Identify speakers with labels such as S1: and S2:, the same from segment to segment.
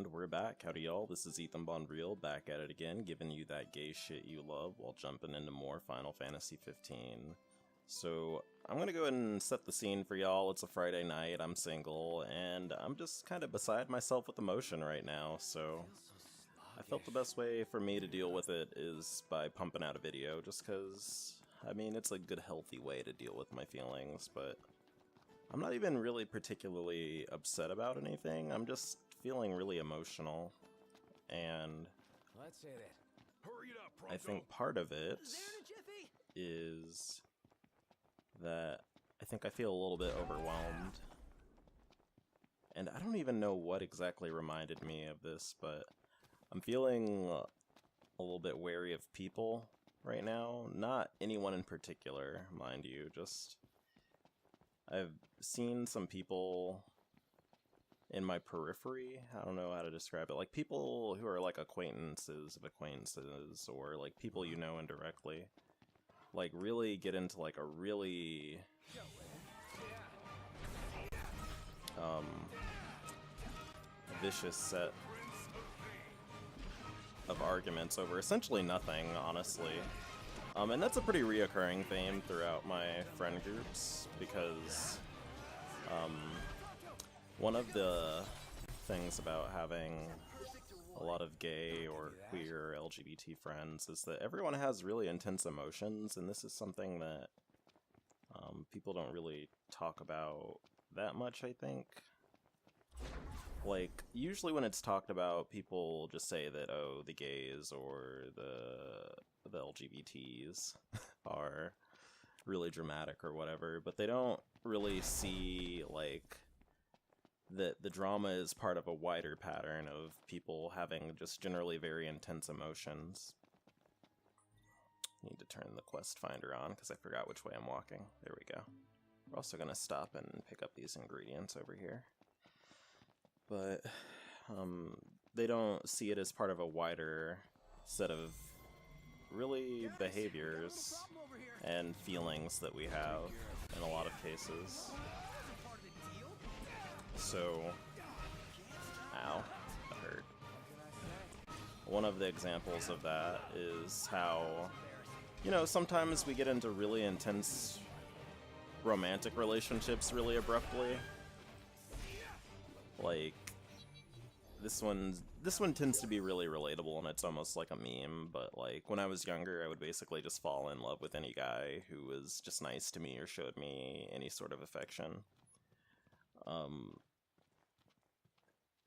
S1: And we're back. Howdy y'all, this is Ethan Bonreal, back at it again, giving you that gay shit you love while jumping into more Final Fantasy 15. So, I'm gonna go ahead and set the scene for y'all. It's a Friday night, I'm single, and I'm just kind of beside myself with emotion right now, so I felt the best way for me to deal with it is by pumping out a video, just cause, I mean, it's a good healthy way to deal with my feelings, but I'm not even really particularly upset about anything, I'm just feeling really emotional, and
S2: let's hit it. Hurry it up,
S1: I think part of it is that I think I feel a little bit overwhelmed. And I don't even know what exactly reminded me of this, but I'm feeling a little bit wary of people right now. Not anyone in particular, mind you, just I've seen some people in my periphery, I don't know how to describe it, like people who are like acquaintances of acquaintances, or like people you know indirectly, like really get into like a really vicious set of arguments over essentially nothing, honestly. And that's a pretty reoccurring theme throughout my friend groups, because one of the things about having a lot of gay or queer LGBT friends is that everyone has really intense emotions, and this is something that people don't really talk about that much, I think. Like, usually when it's talked about, people just say that, oh, the gays or the LGBTs are really dramatic or whatever, but they don't really see, like, that the drama is part of a wider pattern of people having just generally very intense emotions. Need to turn the quest finder on because I forgot which way I'm walking. There we go. We're also going to stop and pick up these ingredients over here. But they don't see it as part of a wider set of really behaviors and feelings that we have in a lot of cases. So, ow, that hurt. One of the examples of that is how, you know, sometimes we get into really intense romantic relationships really abruptly. Like, this one tends to be really relatable, and it's almost like a meme, but like, when I was younger, I would basically just fall in love with any guy who was just nice to me or showed me any sort of affection.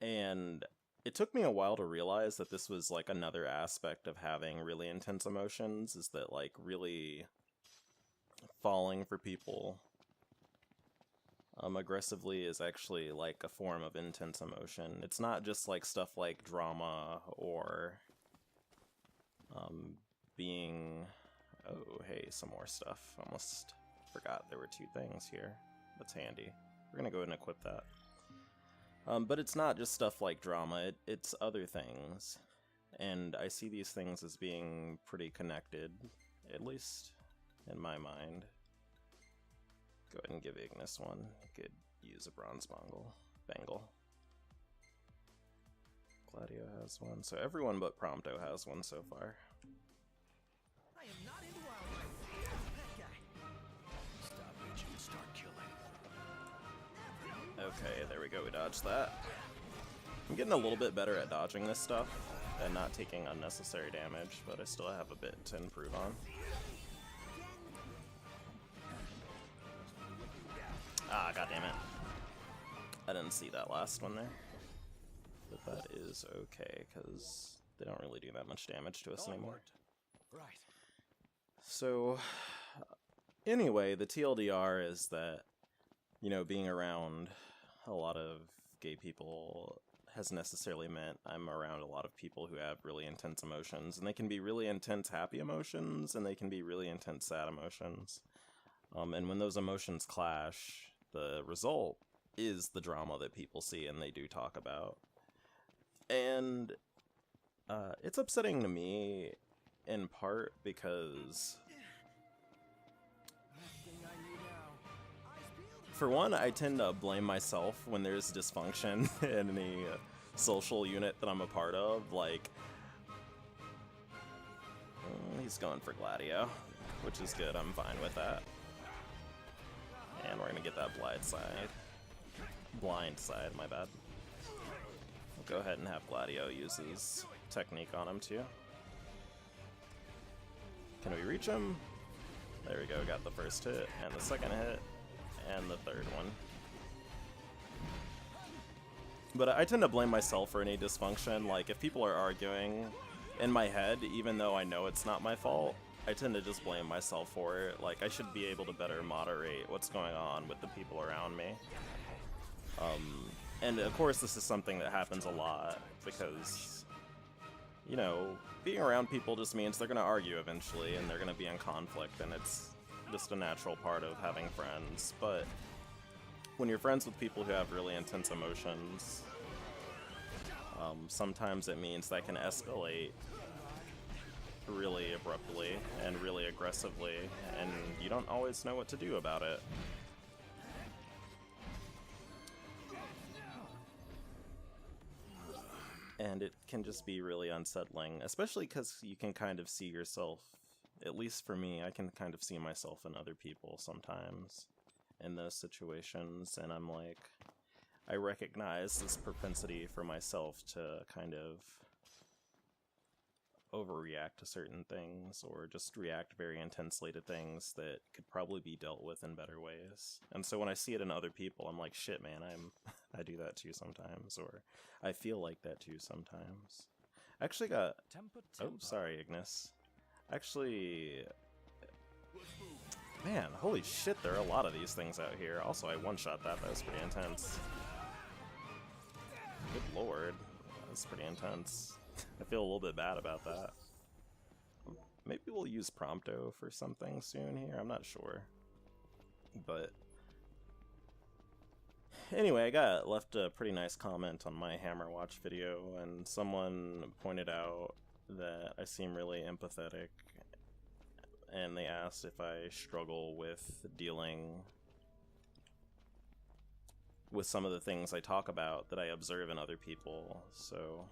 S1: And it took me a while to realize that this was like another aspect of having really intense emotions, is that like really falling for people aggressively is actually like a form of intense emotion. It's not just like stuff like drama or being... Oh, hey, some more stuff. Almost forgot there were two things here. That's handy. We're gonna go ahead and equip that. But it's not just stuff like drama, it's other things. And I see these things as being pretty connected, at least in my mind. Go ahead and give Ignis one. You could use a bronze bangle. Gladio has one, so everyone but Prompto has one so far.
S3: I am not into wildlife. That guy.
S2: Stop itching and start killing.
S1: Okay, there we go, we dodged that. I'm getting a little bit better at dodging this stuff and not taking unnecessary damage, but I still have a bit to improve on. Ah, goddammit. I didn't see that last one there. But that is okay, because they don't really do that much damage to us anymore.
S2: Right.
S1: So, anyway, the TLDR is that, you know, being around a lot of gay people has necessarily meant I'm around a lot of people who have really intense emotions, and they can be really intense happy emotions, and they can be really intense sad emotions. And when those emotions clash, the result is the drama that people see and they do talk about. And it's upsetting to me in part because, for one, I tend to blame myself when there's dysfunction in any social unit that I'm a part of. Like, he's going for Gladio, which is good. I'm fine with that. And we're gonna get that blind side, my bad. We'll go ahead and have Gladio use his technique on him too. Can we reach him? There we go, got the first hit, and the second hit, and the third one. But I tend to blame myself for any dysfunction. Like, if people are arguing in my head, even though I know it's not my fault, I tend to just blame myself for it. Like, I should be able to better moderate what's going on with the people around me. And of course this is something that happens a lot, because, you know, being around people just means they're going to argue eventually, and they're going to be in conflict, and it's just a natural part of having friends. But when you're friends with people who have really intense emotions, sometimes it means that can escalate really abruptly and really aggressively, and you don't always know what to do about it. And it can just be really unsettling, especially because you can kind of see yourself, at least for me, I can kind of see myself in other people sometimes in those situations, and I'm like, I recognize this propensity for myself to kind of overreact to certain things, or just react very intensely to things that could probably be dealt with in better ways. And so when I see it in other people, I'm like, shit, man, I do that too sometimes, or I feel like that too sometimes. I actually got... Oh, sorry, Ignis. Actually... Man, holy shit, there are a lot of these things out here. Also, I one-shot that. That was pretty intense. Good lord. That was pretty intense. I feel a little bit bad about that. Maybe we'll use Prompto for something soon here. I'm not sure. But... Anyway, I got left a pretty nice comment on my Hammer Watch video, and someone pointed out that I seem really empathetic, and they asked if I struggle with dealing with some of the things I talk about that I observe in other people. So,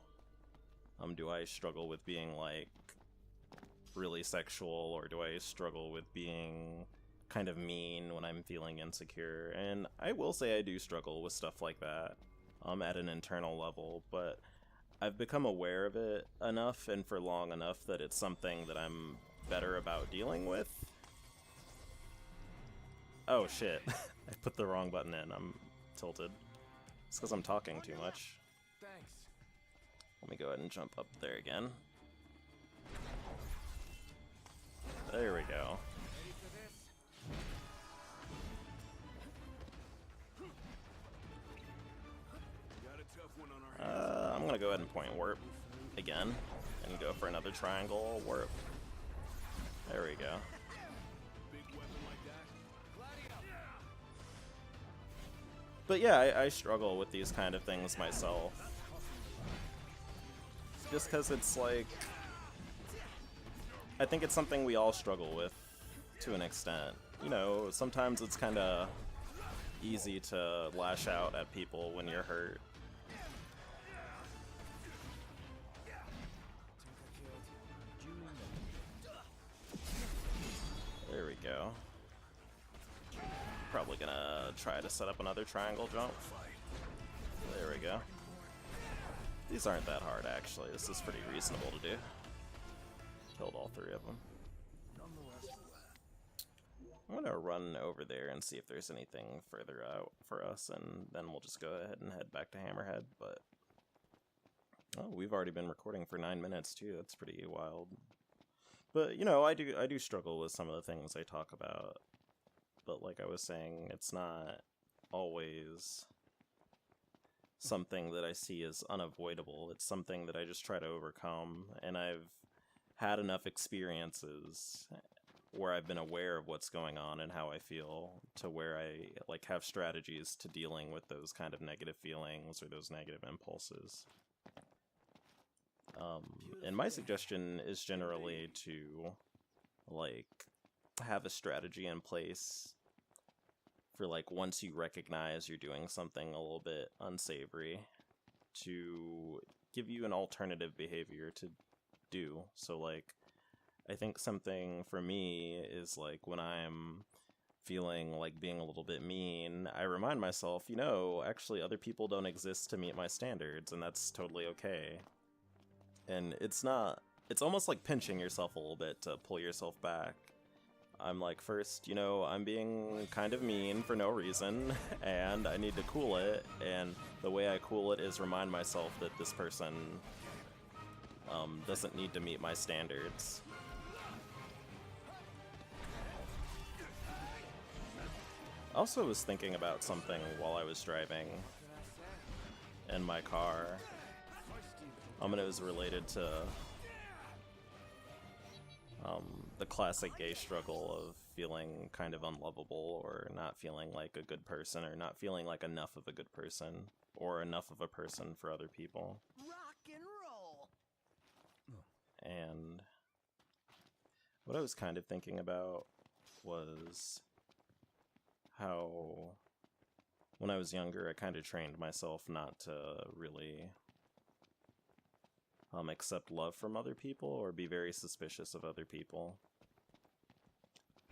S1: do I struggle with being, like, really sexual, or do I struggle with being kind of mean when I'm feeling insecure? And I will say I do struggle with stuff like that at an internal level, but I've become aware of it enough and for long enough that it's something that I'm better about dealing with. Oh shit, I put the wrong button in. I'm tilted. It's because I'm talking too much.
S2: Thanks.
S1: Let me go ahead and jump up there again. There we go.
S2: Ready for this? Got a tough one on our hands.
S1: I'm gonna go ahead and point warp again and go for another triangle warp. There we go.
S2: Big weapon like that.
S1: But yeah, I struggle with these kind of things myself. Just because it's like... I think it's something we all struggle with, to an extent. You know, sometimes it's kind of easy to lash out at people when you're hurt. There we go. Probably gonna try to set up another triangle jump. There we go. These aren't that hard, actually. This is pretty reasonable to do. Killed all three of them. I'm gonna run over there and see if there's anything further out for us, and then we'll just go ahead and head back to Hammerhead. But oh, we've already been recording for 9 minutes too. That's pretty wild. But you know, I do struggle with some of the things I talk about. But like I was saying, it's not always something that I see as unavoidable. It's something that I just try to overcome, and I've had enough experiences where I've been aware of what's going on and how I feel, to where I like have strategies to dealing with those kind of negative feelings or those negative impulses. And my suggestion is generally to like have a strategy in place for like once you recognize you're doing something a little bit unsavory, to give you an alternative behavior to do. So, like, I think something for me is, like, when I'm feeling like being a little bit mean, I remind myself, you know, actually other people don't exist to meet my standards, and that's totally okay. And it's almost like pinching yourself a little bit to pull yourself back. I'm like, first, you know, I'm being kind of mean for no reason, and I need to cool it, and the way I cool it is remind myself that this person doesn't need to meet my standards. I also was thinking about something while I was driving in my car. And it was related to the classic gay struggle of feeling kind of unlovable, or not feeling like a good person, or not feeling like enough of a good person, or enough of a person for other people.
S3: Rock and roll.
S1: And what I was kind of thinking about was how when I was younger I kind of trained myself not to really accept love from other people or be very suspicious of other people.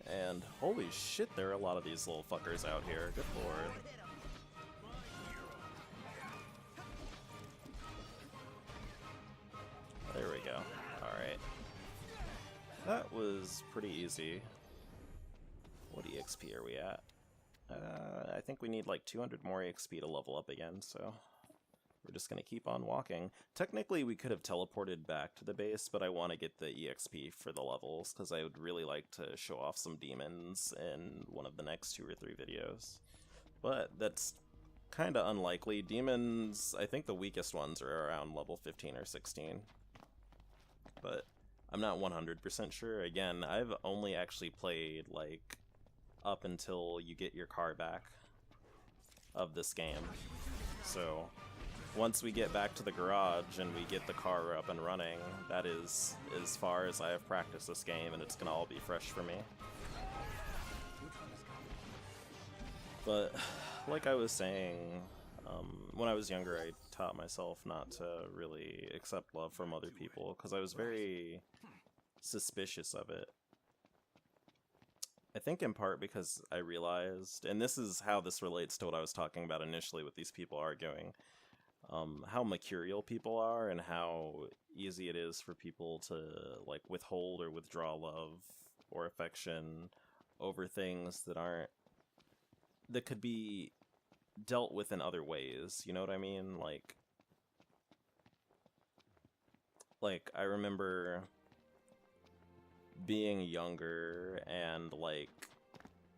S1: And holy shit, there are a lot of these little fuckers out here. Good lord. There we go. Alright. That was pretty easy. What EXP are we at? I think we need like 200 more EXP to level up again, so we're just gonna keep on walking. Technically, we could have teleported back to the base, but I want to get the EXP for the levels, because I would really like to show off some demons in one of the next 2 or 3 videos. But that's kind of unlikely. Demons, I think the weakest ones are around level 15 or 16. But I'm not 100% sure. Again, I've only actually played, like, up until you get your car back of this game. So once we get back to the garage and we get the car up and running, that is as far as I have practiced this game, and it's gonna all be fresh for me. But like I was saying, when I was younger I taught myself not to really accept love from other people because I was very suspicious of it. I think in part because I realized, and this is how this relates to what I was talking about initially with these people arguing, how mercurial people are and how easy it is for people to like withhold or withdraw love or affection over things that could be dealt with in other ways, you know what I mean? Like I remember being younger and like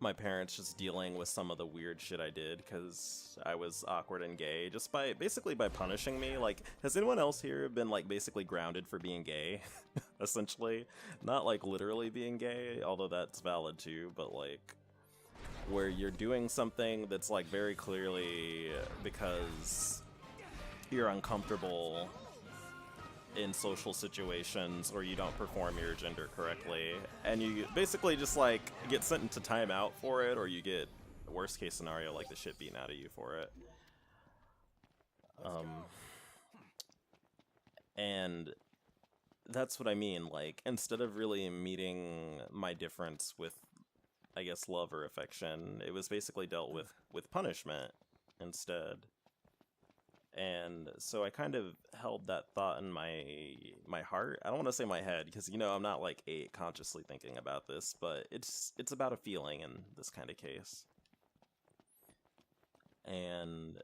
S1: my parents just dealing with some of the weird shit I did because I was awkward and gay, just basically by punishing me. Like, has anyone else here been like basically grounded for being gay? Essentially, not like literally being gay, although that's valid too, but like where you're doing something that's like very clearly because you're uncomfortable in social situations or you don't perform your gender correctly, and you basically just like get sent into timeout for it, or you get, worst case scenario, like the shit beaten out of you for it. And that's what I mean, like instead of really meeting my difference with, I guess, love or affection, it was basically dealt with punishment instead. And so I kind of held that thought in my heart. I don't want to say my head, because, you know, I'm not like consciously thinking about this, but it's about a feeling in this kind of case. And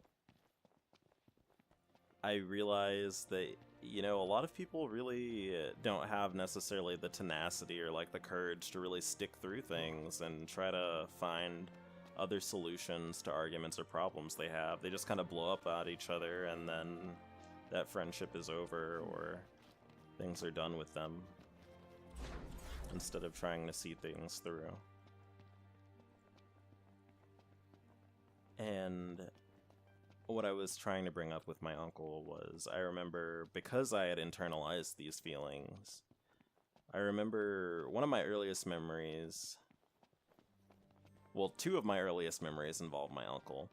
S1: I realized that, you know, a lot of people really don't have necessarily the tenacity or like the courage to really stick through things and try to find other solutions to arguments or problems they have. They just kind of blow up at each other, and then that friendship is over or things are done with them, instead of trying to see things through. And what I was trying to bring up with my uncle was, I remember, because I had internalized these feelings, I remember one of my earliest memories, well, 2 of my earliest memories involve my uncle.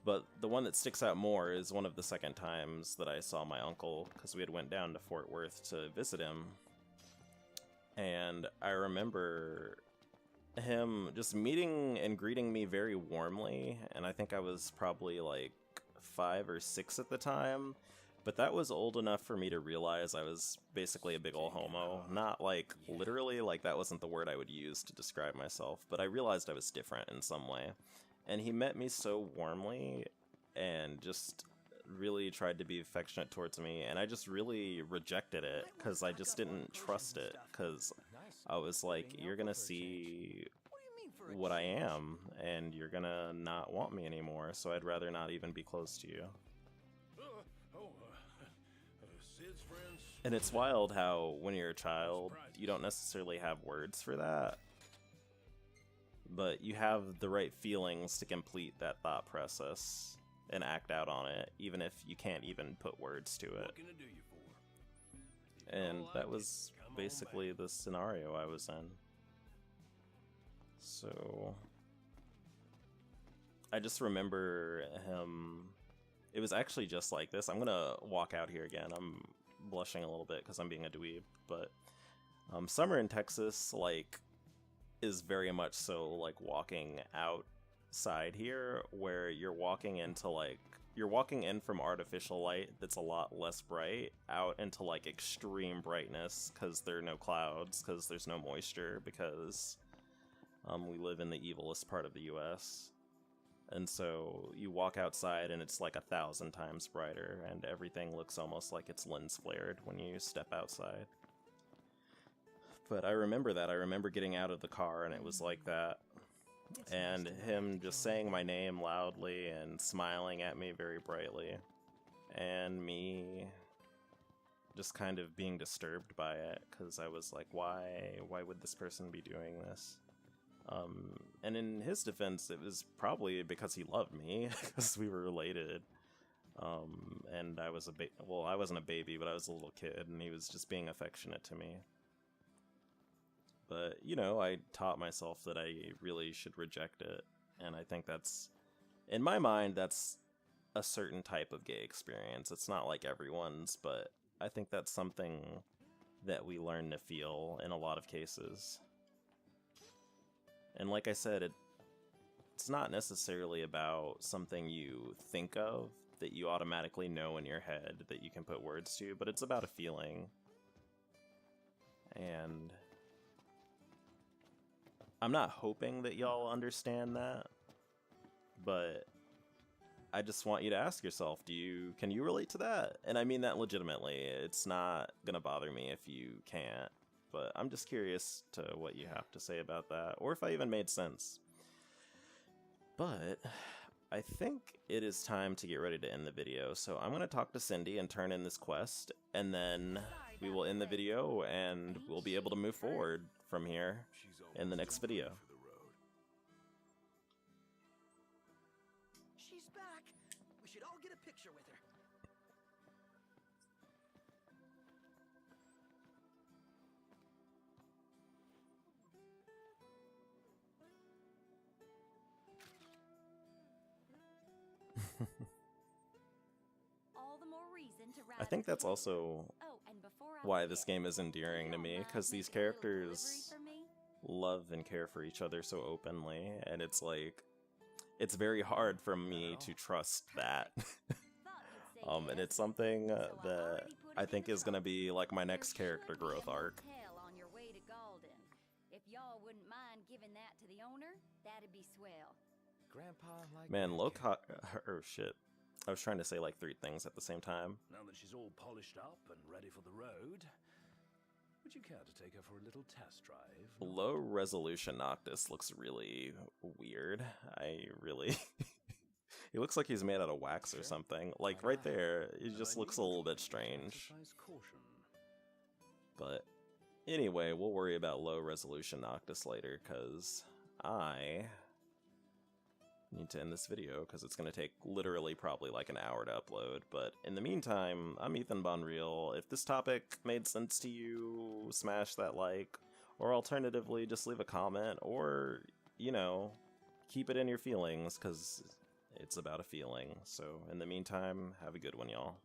S1: But the one that sticks out more is one of the second times that I saw my uncle, because we had went down to Fort Worth to visit him. And I remember him just meeting and greeting me very warmly, and I think I was probably like 5 or 6 at the time, but that was old enough for me to realize I was basically a big ol' homo. Not like literally, like that wasn't the word I would use to describe myself, but I realized I was different in some way. And he met me so warmly and just really tried to be affectionate towards me, and I just really rejected it because I just didn't trust it, because I was like, you're gonna see what I am, and you're gonna not want me anymore, so I'd rather not even be close to you.
S2: Sid's friends.
S1: And it's wild how, when you're a child, you don't necessarily have words for that, but you have the right feelings to complete that thought process and act out on it, even if you can't even put words to it.
S2: What can I do you for?
S1: And that was basically the scenario I was in. So I just remember him. It was actually just like this. I'm gonna walk out here again. I'm blushing a little bit because I'm being a dweeb, but summer in Texas, like, is very much so like walking outside here, where you're walking into like, you're walking in from artificial light that's a lot less bright out into like extreme brightness, because there are no clouds, because there's no moisture, because we live in the evilest part of the US. And so you walk outside and it's like 1,000 times brighter, and everything looks almost like it's lens flared when you step outside. But I remember that. I remember getting out of the car and it was like that. And him just saying my name loudly and smiling at me very brightly. And me just kind of being disturbed by it, because I was like, why would this person be doing this? And in his defense, it was probably because he loved me, because we were related. And I was well, I wasn't a baby, but I was a little kid, and he was just being affectionate to me. But, you know, I taught myself that I really should reject it, and I think that's, in my mind, that's a certain type of gay experience. It's not like everyone's, but I think that's something that we learn to feel in a lot of cases. And like I said, it's not necessarily about something you think of that you automatically know in your head that you can put words to, but it's about a feeling. And I'm not hoping that y'all understand that, but I just want you to ask yourself, can you relate to that? And I mean that legitimately. It's not gonna bother me if you can't, but I'm just curious to what you have to say about that, or if I even made sense. But I think it is time to get ready to end the video, so I'm gonna talk to Cindy and turn in this quest, and then we will end the video, and we'll be able to move forward from here in the next video.
S3: She's back. We should all get a picture with her.
S4: All the more reason to
S1: I think that's also
S4: Oh, and before I
S1: why
S4: forget,
S1: this game is endearing to me, because these characters love and care for each other so openly, and it's like, it's very hard for me to trust that. And it's something that I think is going to be like my next character growth arc.
S4: On your way to Galden. If y'all wouldn't mind giving that to the owner, that'd be swell.
S3: Grandpa like
S1: Man, or shit. I was trying to say like 3 things at the same time.
S2: Now that she's all polished up and ready for the road, would you care to take her for a little test drive?
S1: Low resolution Noctis looks really weird. He looks like he's made out of wax or something. Like right there, it just looks a little bit strange. But anyway, we'll worry about low resolution Noctis later, because I need to end this video because it's going to take literally probably like an hour to upload. But in the meantime, I'm Ethan Bonreal. If this topic made sense to you, smash that like, or alternatively just leave a comment, or, you know, keep it in your feelings, because It's about a feeling. So in the meantime, have a good one, y'all.